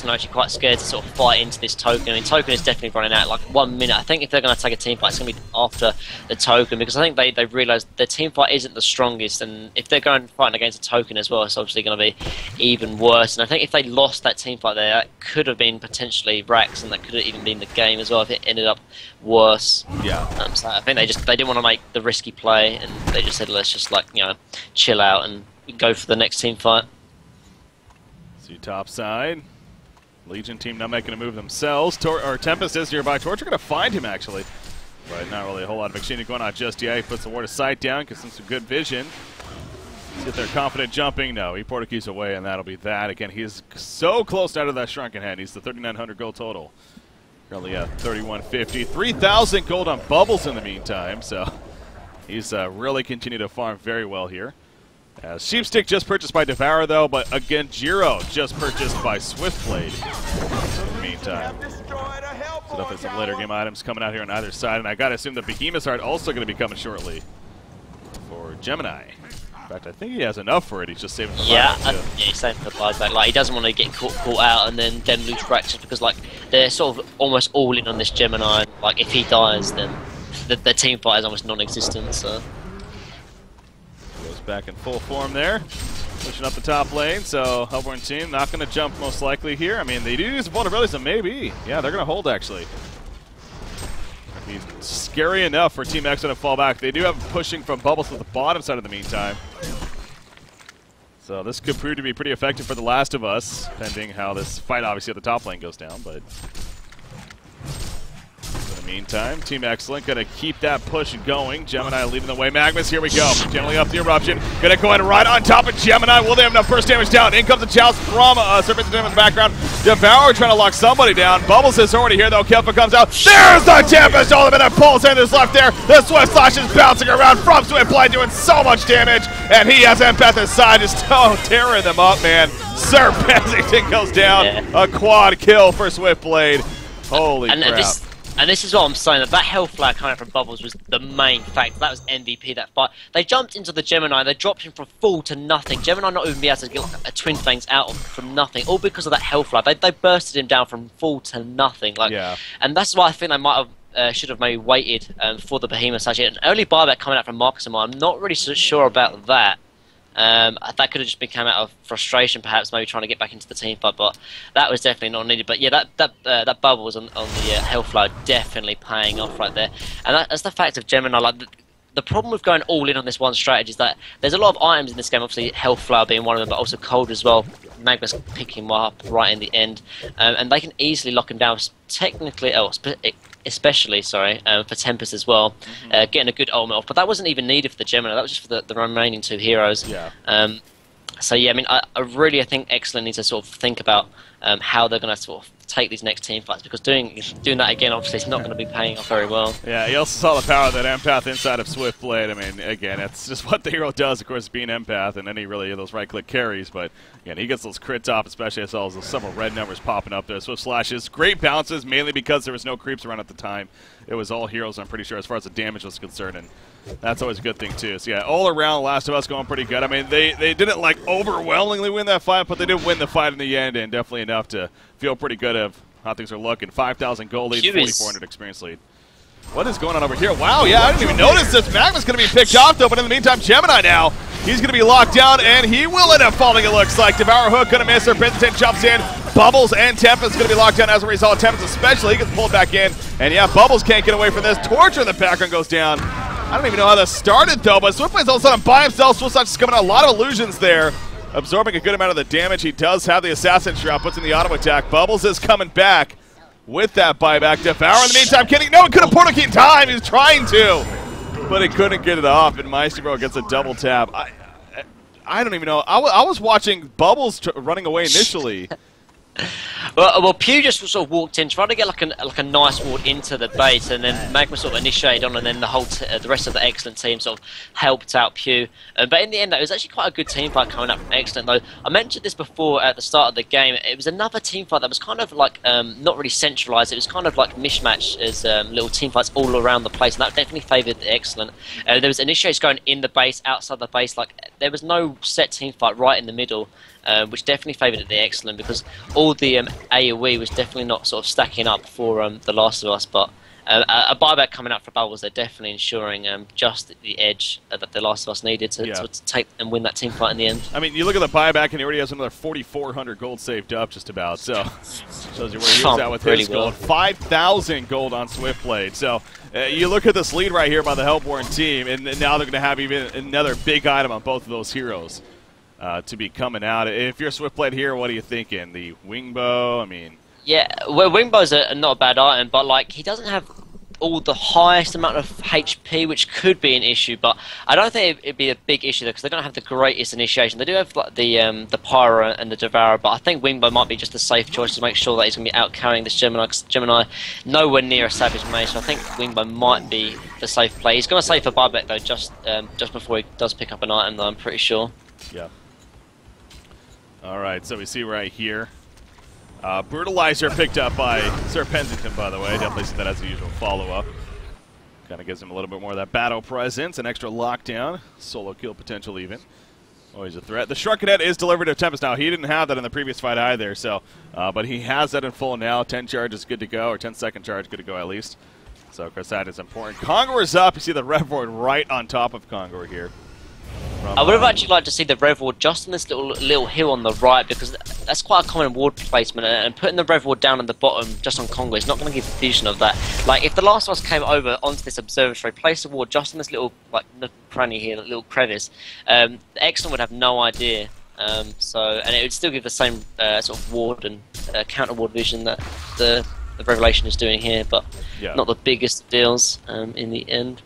are actually quite scared to sort of fight into this token. I mean, token is definitely running out like 1 minute. I think if they're going to take a team fight, it's going to be after the token, because I think they realise their team fight isn't the strongest, and if they're going fighting against a token as well, it's obviously going to be even worse. And I think if they lost that team fight there, it could have been potentially Rax, and that could have even been the game as well if it ended up worse. Yeah. So I think they didn't want to make the risky play, and they just said, let's just like chill out and go for the next team fight. See top side. Legion team not making a move themselves. Tempest is nearby. Torture going to find him, actually. But not really a whole lot of exchange going on just yet. He puts the ward of sight down, gets some good vision. See if they're confident jumping. No, he Portuguese away, and that'll be that. Again, he is so close out of that Shrunken Head. He's the 3,900 gold total. Currently at 3,150. 3,000 gold on Bubbles in the meantime. So he's really continued to farm very well here. Sheepstick just purchased by Devourer, though, but again, Jiro just purchased by Swiftblade in the meantime. So definitely some later game items coming out here on either side, and I gotta assume the Behemoths are also going to be coming shortly for Gemini. In fact, I think he has enough for it. He's just saving the he's saving the buyback. Like, he doesn't want to get caught out and then lose Rax, just because like they're sort of almost all in on this Gemini. Like, if he dies, then the team fight is almost non-existent. So. Back in full form there, pushing up the top lane. So Hellborn team not going to jump most likely here. I mean, they do use vulnerability, so maybe. Yeah, they're going to hold actually. He's scary enough for Team X to fall back. They do have pushing from Bubbles to the bottom side in the meantime. So this could prove to be pretty effective for The Last of Us, pending how this fight obviously at the top lane goes down. But in the meantime, Team Excellent going to keep that push going. Gemini leading the way. Magnus, here we go. Gently up the eruption. Going to go in right on top of Gemini. Will they have enough first damage down? In comes the chalice from Serpent in the background. Devour trying to lock somebody down. Bubbles is already here though. Kelpa comes out. There's the Tempest. All of it. Pulse and is left there. The Swift Slash is bouncing around from Swiftblade, doing so much damage. And he has Empath aside, just tearing them up, man. Sir Pennington goes down. Yeah. A quad kill for Swiftblade. Holy crap. And this is what I'm saying, that health flag coming out from Bubbles was the main factor. That was MVP, that fight. They jumped into the Gemini, they dropped him from full to nothing. Gemini not even be able to get like a Twin Fangs out from nothing, all because of that health flag. They bursted him down from full to nothing. Yeah. And that's why I think they might have should have maybe waited for the Behemoth Slash. An early buyback coming out from Marcus and I'm not really so sure about that. That could have just been come out of frustration, perhaps, maybe trying to get back into the team fight, but that was definitely not needed. But yeah, that bubble was on the health flow, definitely paying off right there. And that's the fact of Gemini. Like the problem with going all in on this one strategy is that there's a lot of items in this game. Obviously, health flower being one of them, but also cold as well. Magnus picking him up right in the end, and they can easily lock him down. Technically, especially for Tempest as well, getting a good ultimate off. But that wasn't even needed for the Gemini. That was just for the remaining two heroes. Yeah. So yeah, I mean, I really think Excellent needs to sort of think about how they're going to sort of take these next team fights, because doing that again, obviously, it's not going to be paying off very well. Yeah, you also saw the power of that Empath inside of Swiftblade. I mean, again, it's just what the hero does, of course, being Empath and any really of those right-click carries. But again, he gets those crits off, especially as well as those several red numbers popping up there. Swift Slashes, great bounces, mainly because there was no creeps around at the time. It was all heroes, I'm pretty sure, as far as the damage was concerned. And that's always a good thing, too. So, yeah, all around, Last of Us going pretty good. I mean, they didn't, like, overwhelmingly win that fight, but they did win the fight in the end, and definitely enough to feel pretty good of how things are looking. 5,000 gold lead, 4,400 experience lead. What is going on over here? Wow, yeah, I didn't even notice this. Magnus going to be picked off, though, but in the meantime, Gemini now, he's going to be locked down, and he will end up falling, it looks like. Devour Hook going to miss her. Vincent jumps in. Bubbles and Tempest going to be locked down as a result. Tempest especially, he gets pulled back in. And, yeah, Bubbles can't get away from this. Torture in the background goes down. I don't even know how that started, though, but Swiftblade's all of a sudden by himself. Swiftblade's just coming out a lot of illusions there, absorbing a good amount of the damage. He does have the Assassin Shroud, puts in the auto attack. Bubbles is coming back with that buyback. Devour in the meantime, kidding. No, he couldn't portal key in time. He was trying to, but he couldn't get it off, and Maestro gets a double tap. I don't even know. I was watching Bubbles running away initially. Well, Pew just sort of walked in, tried to get like a nice ward into the base, and then Magma sort of initiated on, and then the rest of the Excellent team sort of helped out Pew. But in the end, it was actually quite a good team fight coming up from Excellent. Though I mentioned this before at the start of the game, it was another team fight that was kind of like not really centralized. It was kind of like mishmash as little team fights all around the place, and that definitely favoured the Excellent. There was initiators going in the base, outside the base. Like there was no set team fight right in the middle. Which definitely favoured the Excellent, because all the AoE was definitely not sort of stacking up for The Last of Us, but a buyback coming out for Bubbles, they're definitely ensuring just the edge that The Last of Us needed to take and win that team fight in the end. I mean, you look at the buyback, and he already has another 4,400 gold saved up, just about. So shows you where he was at with his gold. 5,000 gold on Swiftblade. So you look at this lead right here by the Hellborn team, and now they're going to have even another big item on both of those heroes. To be coming out. If you're Swiftblade here, what are you thinking? The Wingbow, I mean... Yeah, well, Wingbow's not a bad item, but like he doesn't have all the highest amount of HP, which could be an issue, but I don't think it'd be a big issue, because they don't have the greatest initiation. They do have like the Pyro and the Devourer, but I think Wingbow might be just a safe choice to make sure that he's going to be out-carrying this Gemini, because Gemini nowhere near a Savage Mage, so I think Wingbow might be the safe play. He's going to save for buyback, though, just before he does pick up an item, though, I'm pretty sure. Yeah. All right, so we see right here. Brutalizer picked up by Sir Pennington, by the way. Definitely see that as the usual follow-up. Kind of gives him a little bit more of that battle presence, an extra lockdown, solo kill potential even. Always a threat. The Shrug Cadet is delivered to Tempest now. He didn't have that in the previous fight either, so but he has that in full now. 10 charge is good to go, or 10-second charge good to go at least. So, of course, that is important. Kongor's up. You see the Rev Void right on top of Kongor here. I would have actually liked to see the Rev Ward just on this little hill on the right, because that's quite a common ward placement, and putting the Rev Ward down on the bottom just on Congo is not going to give the vision of that. Like, if the Last of Us came over onto this observatory, placed a ward just in this little like cranny here, little crevice, the Excellent would have no idea. And it would still give the same sort of ward and counter ward vision that the the Revelation is doing here, but not the biggest deals in the end.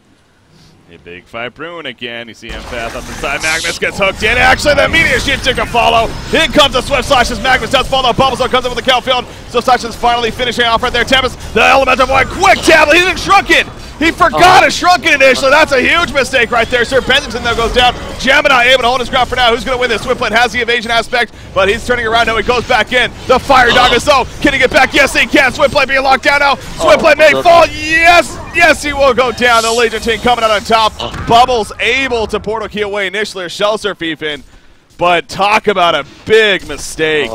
A big fight Bruin again. You see Empath up the side. Magnus gets hooked in. Actually, the Meteor Sheep took a follow. In comes the Swift Slash as Magnus does follow. Bubbles comes in with the Cowfield. So Slash is finally finishing off right there. Tempest, the Elemental Void. Quick tablet. He didn't Shrunken. He forgot a Shrunken initially. That's a huge mistake right there. Sir Bennington though goes down. Gemini able to hold his ground for now. Who's going to win this? Swiftblade has the evasion aspect, but he's turning around. No, he goes back in. The Fire Dog is so. Can he get back? Yes, he can. Swiftblade being locked down now. Swiftblade may fall. Yes. Yes, he will go down. The Legion team coming out on top. Bubbles able to portal key away initially, or Shell Surf even, but talk about a big mistake.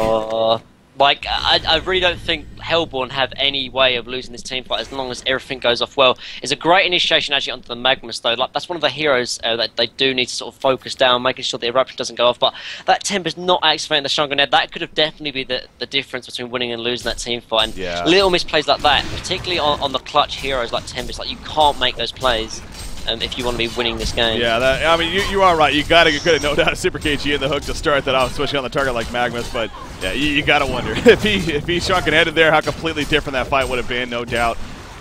Like, I really don't think Hellborn have any way of losing this team fight as long as everything goes off well. It's a great initiation actually onto the Magnus though. Like, that's one of the heroes that they do need to sort of focus down, making sure the Eruption doesn't go off. But that Tempest not activating the Strong Grenade, that could have definitely been the difference between winning and losing that team fight. And little misplays like that, particularly on the clutch heroes like Tempest, like you can't make those plays. If you want to be winning this game. Yeah, I mean, you are right. You got to get good at no doubt Super KG in the hook to start that off, especially on the target like Magnus. But yeah, you got to wonder if he shrunken headed there, how completely different that fight would have been, no doubt.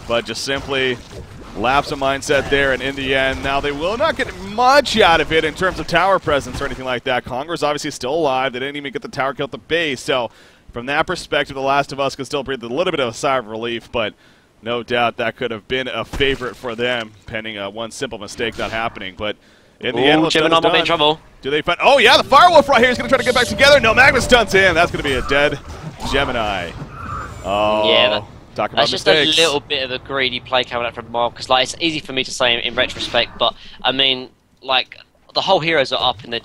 But just simply lapse of mindset there, and in the end, now they will not get much out of it in terms of tower presence or anything like that. Conqueror's obviously still alive. They didn't even get the tower kill at the base, so from that perspective, The Last of Us could still breathe a little bit of a sigh of relief, but no doubt that could have been a favorite for them, pending one simple mistake not happening. But in the end, Gemini might be in trouble. Do they find? Oh yeah, the Firewolf right here is going to try to get back together. No, Magnus stunts in. That's going to be a dead Gemini. Oh, yeah. Talk about that's mistakes. Just a little bit of a greedy play coming out from Mob, because like it's easy for me to say in retrospect, but I mean, like the whole heroes are up in the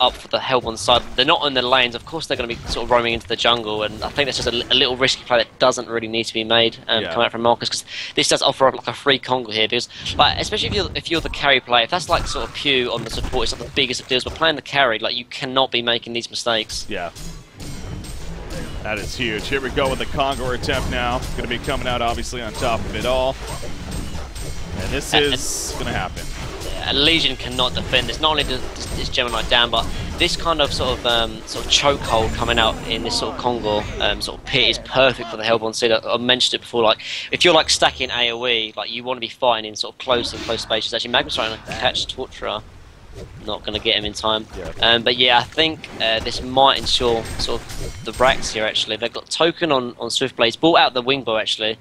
up for the Hellborn side. They're not in the lanes. Of course, they're going to be sort of roaming into the jungle, and I think that's just a little risky play that doesn't really need to be made coming out from Marcus, because this does offer up like a free Congo here. Because, like, especially if you're the carry player, if that's like sort of Pew on the support, it's not the biggest of deals. But playing the carry, like you cannot be making these mistakes. Yeah. That is huge. Here we go with the Congo attempt now. Going to be coming out obviously on top of it all. And this is going to happen. A Legion cannot defend this. Not only is Gemini down, but this kind of sort of chokehold coming out in this sort of Congo sort of pit is perfect for the Hellborn seed. I mentioned it before. Like if you're like stacking AOE, like you want to be fighting in sort of close spaces. Actually, Magnus trying to catch Torturer. Not going to get him in time. But yeah, I think this might ensure sort of the racks here actually. They've got token on Swiftblade. He's brought out the Wingbow actually,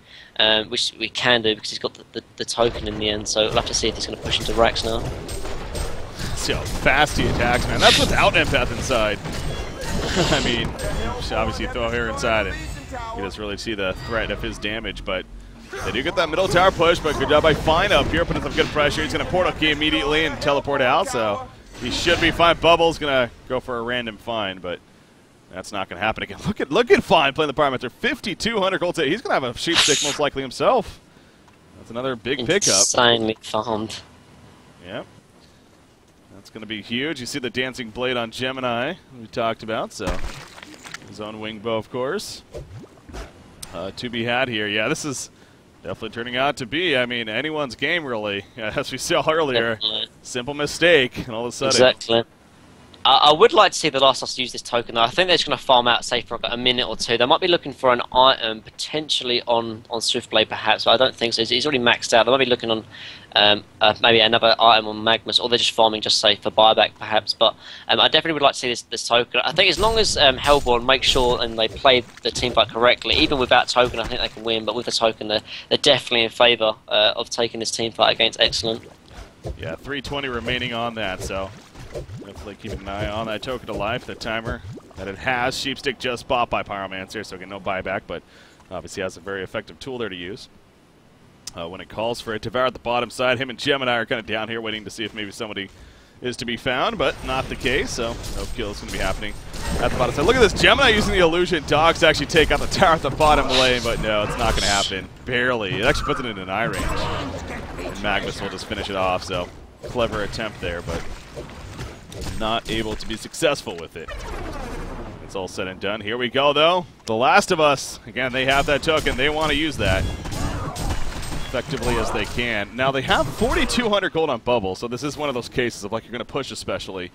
which we can do because he's got the token in the end. So we'll have to see if he's going to push into racks now. See how fast he attacks, man. That's without Empath inside. I mean, obviously you throw here inside and you just really see the threat of his damage, but they do get that middle tower push, but good job by Fine up here, putting some good pressure. He's going to portal key immediately and teleport out, so he should be fine. Bubble's going to go for a random Fine, but that's not going to happen again. Look at Fine playing the Pyromancer. 5,200 gold. He's going to have a sheep stick most likely himself. That's another big pickup. Insanely farmed. Yep. That's going to be huge. You see the Dancing Blade on Gemini we talked about, so his own Wingbow, of course. To be had here. Yeah, this is definitely turning out to be, I mean, anyone's game, really. As we saw earlier, simple mistake, and all of a sudden. Exactly. I would like to see the Last of Us use this token, though. I think they're just going to farm out, say, for a minute or two. They might be looking for an item, potentially on Swiftblade, perhaps, but I don't think so. He's already maxed out. They might be looking on maybe another item on Magnus, or they're just farming, just say, for buyback, perhaps. But I definitely would like to see this token. I think as long as Hellborn make sure and they play the teamfight correctly, even without token, I think they can win. But with the token, they're definitely in favour of taking this teamfight against Excellent. Yeah, 320 remaining on that, so definitely keeping an eye on that token to life, the timer that it has. Sheepstick just bought by Pyromancer, so again, no buyback, but obviously has a very effective tool there to use. When it calls for it, Devour at the bottom side. Him and Gemini are kind of down here waiting to see if maybe somebody is to be found, but not the case, so no kills going to be happening at the bottom side. Look at this, Gemini using the illusion dogs to actually take out the tower at the bottom lane, but no, it's not going to happen. Barely. It actually puts it in an eye range. And Magnus will just finish it off, so clever attempt there, but not able to be successful with it. It's all said and done. Here we go, though. The Last of Us. Again, they have that token. They want to use that effectively as they can. Now, they have 4,200 gold on Bubble, so this is one of those cases of, like, you're going to push especially.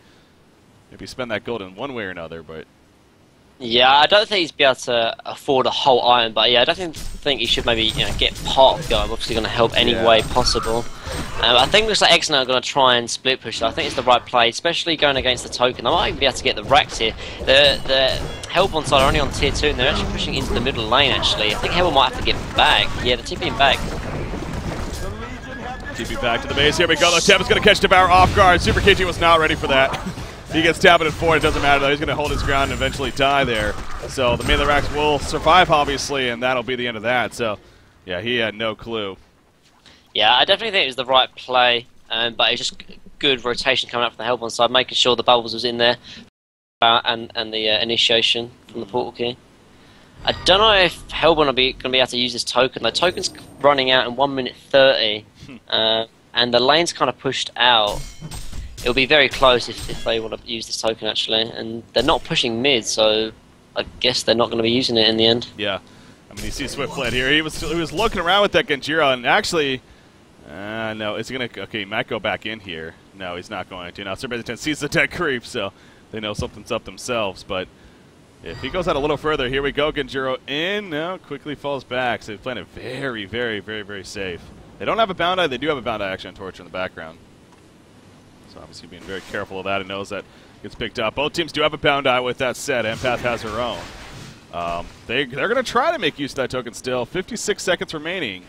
Maybe spend that gold in one way or another, but Yeah, I don't think he's be able to afford a whole iron, but yeah, I don't think he should maybe get part of going. Obviously, going to help any way possible. I think it looks like xCet are going to try and split push. So I think it's the right play, especially going against the token. They might even be able to get the racks here. The Hellborn side are only on tier 2, and they're actually pushing into the middle lane. Actually, I think Hellborn might have to get back. Yeah, they're TPing back. TP back to the base. Here we go. The Tempest's going to catch Devour off guard. Super KG was not ready for that. He gets tapped at 4. It doesn't matter, though. He's going to hold his ground and eventually die there. So the melee racks will survive, obviously, and that'll be the end of that. So, yeah, he had no clue. Yeah, I definitely think it was the right play, but it's just good rotation coming up from the Hellborn side, making sure the bubbles was in there, and the initiation from the portal key. I don't know if Hellborn are going to be able to use this token. The token's running out in 1 minute 30, and the lane's kind of pushed out. It'll be very close if they want to use this token, actually, and they're not pushing mid, so I guess they're not going to be using it in the end. Yeah, I mean, you see Swiftblade here. He was looking around with that Genjiro, and actually, no, it's gonna. Okay, he might go back in here. No, he's not going to. Now, Survey sees the dead creep, so they know something's up themselves. But if he goes out a little further, here we go. Genjiro in. No, quickly falls back. So they're playing it very, very, very, very safe. They don't have a Bound Eye. They do have a Bound Eye action torch in the background. So obviously being very careful of that and knows that gets picked up. Both teams do have a Bound Eye with that said. Empath has her own. They're going to try to make use of that token still. 56 seconds remaining.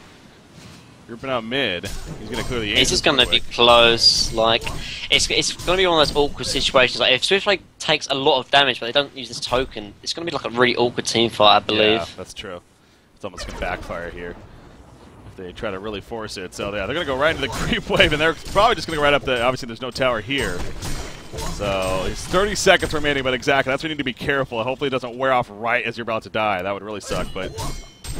Grouping out mid. He's going to clear the ace. It's just going to be close. Like, it's going to be one of those awkward situations. Like, if Swiftblade takes a lot of damage but they don't use this token, it's going to be like a really awkward team fight, I believe. Yeah, that's true. It's almost going to backfire here if they try to really force it. So yeah, they're going to go right into the creep wave, and they're probably just going to go right up the. Obviously, there's no tower here. So it's 30 seconds remaining, but exactly, that's when you need to be careful. Hopefully it doesn't wear off right as you're about to die. That would really suck, but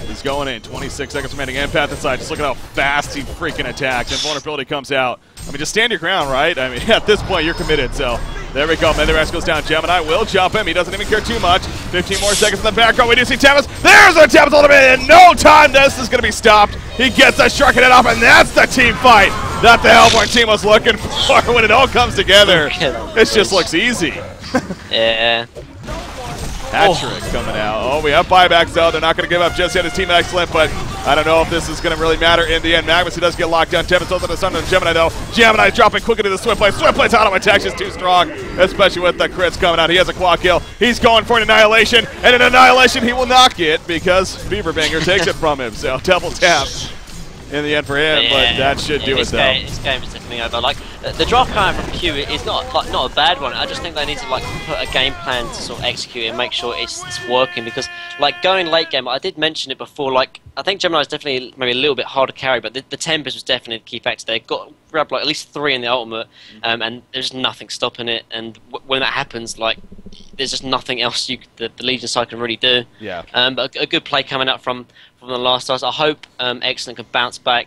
he's going in. 26 seconds remaining. Empath inside. Just look at how fast he freaking attacks. And vulnerability comes out. I mean, just stand your ground, right? I mean, at this point, you're committed. So there we go. Menderax goes down. Gemini will jump him. He doesn't even care too much. 15 more seconds in the background. We do see Tempest. There's the Tempest ultimate in no time. This is going to be stopped. He gets a shark head off, and that's the team fight that the Hellborn team was looking for when it all comes together. It just looks easy. Yeah. Hat-trick coming out. Oh, we have buybacks, though. They're not going to give up just yet. His team excellent, but I don't know if this is going to really matter in the end. Magnus, he does get locked down. Tempest goes on the sun to Gemini, though. Gemini dropping quickly to the Swiftblade. Swiftblade's auto attack is too strong, especially with the crits coming out. He has a quad kill. He's going for an Annihilation, and an Annihilation he will not get because Beaverbanger takes it from him. So double tap in the end for him, but that should do it, though. This game is definitely over. Like, the draft coming from Q is not a bad one. I just think they need to put a game plan to sort of execute it and make sure it's working, because going late game, I did mention it before, I think Gemini is definitely maybe a little bit harder to carry, but the Tempest was definitely the key factor. They grabbed at least 3 in the ultimate, and there's nothing stopping it, and when that happens, there's just nothing else the Legion side can really do. Yeah. But a good play coming out from the last stars. I hope xCet can bounce back